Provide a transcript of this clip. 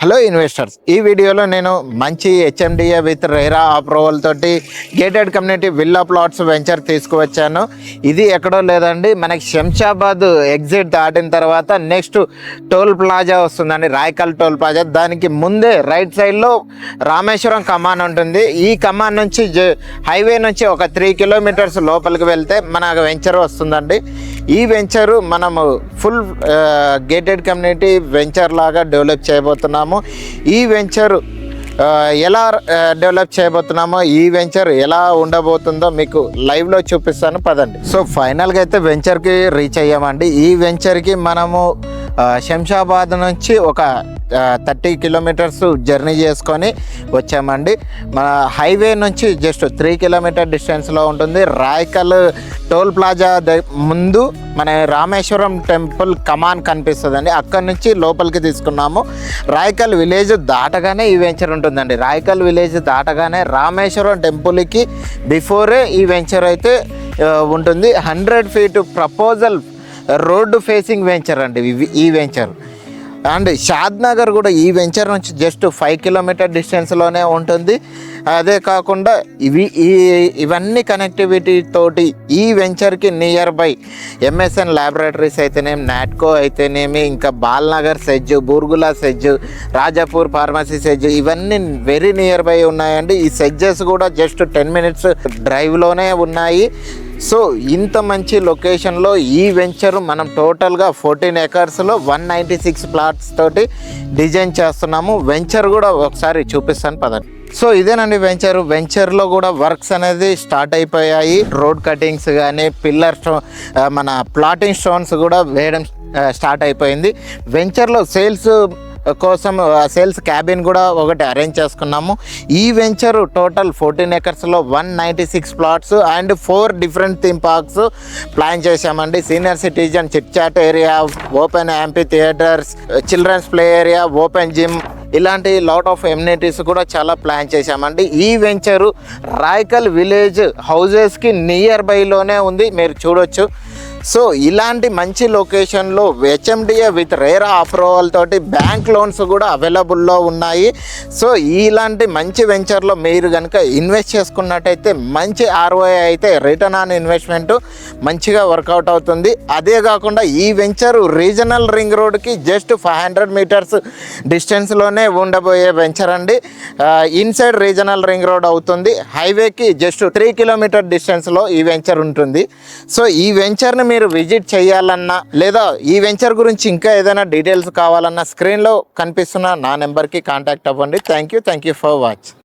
Hello investors, ఈ వీడియోలో నేను మంచి హెచ్ఎండిఏ విత్ రెరా అప్రూవల్ తోటి gated community villa plots venture తీసుకువచ్చాను. ఇది ఎక్కడో లేదండి, మనకి శంషాబాద్ ఎగ్జిట్ దాటిన తర్వాత నెక్స్ట్ టోల్ ప్లాజా వస్తుందండి, రాయకల్ టోల్ ప్లాజా. దానికి ముందే రైట్ సైడ్లో రామేశ్వరం కమాన్ ఉంటుంది. ఈ కమాన్ నుంచి హైవే నుంచి ఒక 3 కిలోమీటర్స్ లోపలికి వెళ్తే మన వెంచర్ వస్తుందండి. ఈ వెంచరు మనము ఫుల్ గేటెడ్ కమ్యూనిటీ వెంచర్ లాగా డెవలప్ చేయబోతున్నాము. ఈ వెంచర్ ఎలా డెవలప్ చేయబోతున్నామో, ఈ వెంచర్ ఎలా ఉండబోతుందో మీకు లైవ్లో చూపిస్తాను, పదండి. సో ఫైనల్గా అయితే వెంచర్కి రీచ్ అయ్యామండి. ఈ వెంచర్కి మనము శంషాబాద్ నుంచి ఒక 30 కిలోమీటర్స్ జర్నీ చేసుకొని వచ్చామండి. మన హైవే నుంచి జస్ట్ 3 కిలోమీటర్ డిస్టెన్స్లో ఉంటుంది. రాయకల్ టోల్ ప్లాజా ముందు మన రామేశ్వరం టెంపుల్ కమాన్ కనిపిస్తుందండి. అక్కడి నుంచి లోపలికి తీసుకున్నాము. రాయకల్ విలేజ్ దాటగానే ఈ వెంచర్ ఉంటుందండి. రాయకల్ విలేజ్ దాటగానే రామేశ్వరం టెంపుల్కి బిఫోరే ఈ వెంచర్ అయితే ఉంటుంది. 100 feet proposal road facing venture అండి ఈ వెంచర్. అండ్ షాద్నగర్ కూడా ఈ వెంచర్ నుంచి జస్ట్ 5 కిలోమీటర్ డిస్టెన్స్లోనే ఉంటుంది. అదే కాకుండా ఇవన్నీ కనెక్టివిటీ తోటి ఈ వెంచర్కి నియర్ బై ఎంఎస్ఎన్ ల్యాబొరేటరీస్ అయితేనేమి, నాట్కో అయితేనేమి, ఇంకా Balanagar SEZ, Burgula SEZ, Rajapur pharmacy SEZ, ఇవన్నీ వెరీ నియర్ బై ఉన్నాయండి. ఈ సెజ్జెస్ కూడా జస్ట్ 10 మినిట్స్ డ్రైవ్లోనే ఉన్నాయి. సో ఇంత మంచి లొకేషన్లో ఈ వెంచర్ మనం టోటల్గా 14 ఎకర్స్లో 196 ప్లాట్స్ తోటి డిజైన్ చేస్తున్నాము. వెంచర్ కూడా ఒకసారి చూపిస్తాను, పదండి. సో ఇదేనండి వెంచర్లో కూడా వర్క్స్ అనేది స్టార్ట్ అయిపోయాయి. రోడ్ కటింగ్స్ కానీ, పిల్లర్ మన ప్లాటింగ్ స్టోన్స్ కూడా వేయడం స్టార్ట్ అయిపోయింది. వెంచర్లో సేల్స్ కోసం సేల్స్ క్యాబిన్ కూడా ఒకటి అరేంజ్ చేసుకున్నాము. ఈ వెంచర్ టోటల్ 14 ఎకర్స్లో 196 plots and 4 different theme parks plan చేశామండి. Senior citizen chit chat area, open amphitheatres, children's play area, open gym, ఇలాంటి లాట్ ఆఫ్ ఎమ్యూనిటీస్ కూడా చాలా ప్లాన్ చేశామండి. ఈ వెంచరు రాయకల్ విలేజ్ హౌజెస్కి నియర్ బైలోనే ఉంది, మీరు చూడొచ్చు. సో ఇలాంటి మంచి లొకేషన్లో హెచ్ఎండిఏ విత్ రెరా అప్రూవల్ తోటి బ్యాంక్ లోన్స్ కూడా అవైలబుల్లో ఉన్నాయి. సో ఇలాంటి మంచి వెంచర్లో మీరు కనుక ఇన్వెస్ట్ చేసుకున్నట్టయితే మంచి ఆర్ఓఐ అయితే రిటర్న్ ఆన్ ఇన్వెస్ట్మెంట్ మంచిగా వర్కౌట్ అవుతుంది. అదే కాకుండా ఈ వెంచరు రీజనల్ రింగ్ రోడ్కి జస్ట్ 500 మీటర్స్ డిస్టెన్స్లోనే ఉండబోయే వెంచర్ అండి. ఇన్సైడ్ రీజనల్ రింగ్ రోడ్ అవుతుంది. హైవేకి జస్ట్ 3 కిలోమీటర్ డిస్టెన్స్లో ఈ వెంచర్ ఉంటుంది. సో ఈ వెంచర్ని మీరు విజిట్ చేయాలన్నా, లేదా ఈ వెంచర్ గురించి ఇంకా ఏదైనా డీటెయిల్స్ కావాలన్నా స్క్రీన్లో కనిపిస్తున్న నా నెంబర్కి కాంటాక్ట్ అవ్వండి. Thank you for watch.